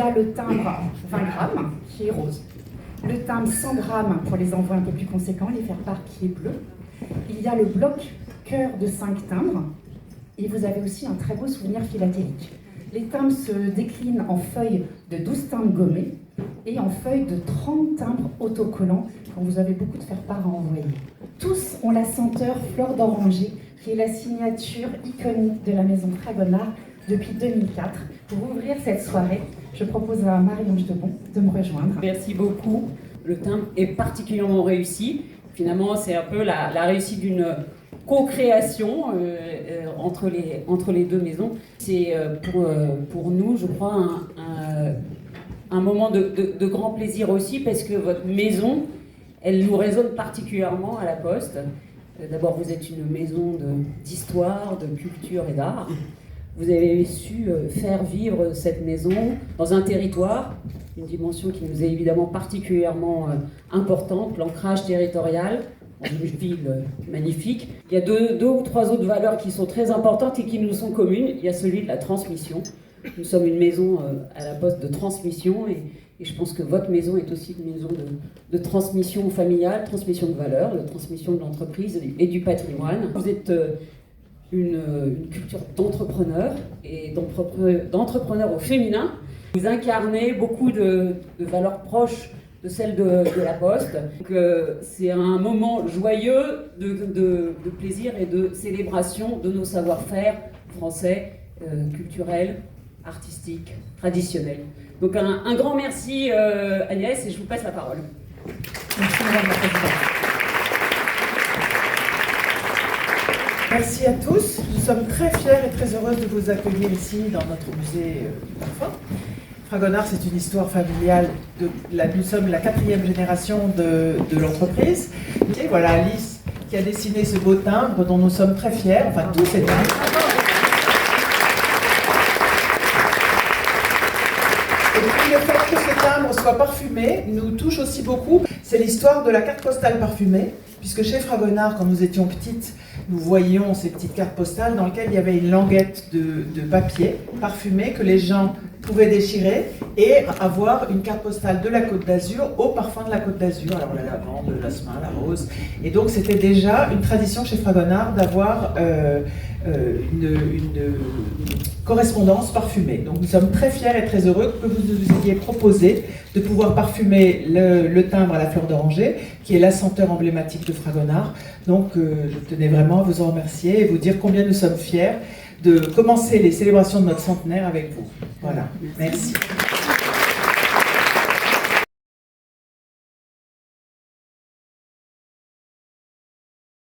y a le timbre 20 grammes qui est rose. Le timbre 100 grammes pour les envois un peu plus conséquents, les faire-part qui est bleu. Il y a le bloc cœur de 5 timbres. Et vous avez aussi un très beau souvenir philatélique. Les timbres se déclinent en feuilles de 12 timbres gommés et en feuilles de 30 timbres autocollants quand vous avez beaucoup de faire-part à envoyer. Tous ont la senteur fleur d'oranger qui est la signature iconique de la maison Fragonard depuis 2004. Pour ouvrir cette soirée, je propose à Marie-Ange Debon de me rejoindre. Merci beaucoup. Le timbre est particulièrement réussi. Finalement, c'est un peu la réussite d'une co-création entre les deux maisons. C'est pour nous, je crois, un moment de grand plaisir aussi parce que votre maison, elle nous résonne particulièrement à la Poste. D'abord, vous êtes une maison d'histoire, de culture et d'art. Vous avez su faire vivre cette maison dans un territoire, une dimension qui nous est évidemment particulièrement importante, l'ancrage territorial, dans une ville magnifique. Il y a deux ou trois autres valeurs qui sont très importantes et qui nous sont communes. Il y a celui de la transmission. Nous sommes une maison à la Poste de transmission et je pense que votre maison est aussi une maison de transmission familiale, transmission de valeurs, de transmission de l'entreprise et du patrimoine. Vous êtes une culture d'entrepreneur et d'entrepreneur au féminin. Vous incarnez beaucoup de valeurs proches de celles de la Poste. Donc, c'est un moment joyeux de plaisir et de célébration de nos savoir-faire français, culturels, artistiques, traditionnels. Donc un grand merci Agnès et je vous passe la parole. Merci Madame la Présidente. Merci à tous. Nous sommes très fiers et très heureuses de vous accueillir ici dans notre musée d'enfants. Fragonard, c'est une histoire familiale. Nous sommes la 4e génération de l'entreprise. Et voilà Alice qui a dessiné ce beau timbre dont nous sommes très fiers. Enfin, tous ces timbres. Et puis le fait que ce timbre soit parfumé nous touche aussi beaucoup. C'est l'histoire de la carte postale parfumée. Puisque chez Fragonard, quand nous étions petites, nous voyions ces petites cartes postales dans lesquelles il y avait une languette de papier parfumé que les gens pouvaient déchirer et avoir une carte postale de la Côte d'Azur au parfum de la Côte d'Azur. Alors la lavande, le jasmin, la rose. Et donc c'était déjà une tradition chez Fragonard d'avoir une correspondance parfumée. Donc nous sommes très fiers et très heureux que vous nous ayez proposé de pouvoir parfumer le timbre à la fleur d'oranger, qui est la senteur emblématique de Fragonard. Donc je tenais vraiment à vous en remercier et vous dire combien nous sommes fiers de commencer les célébrations de notre centenaire avec vous. Voilà, merci.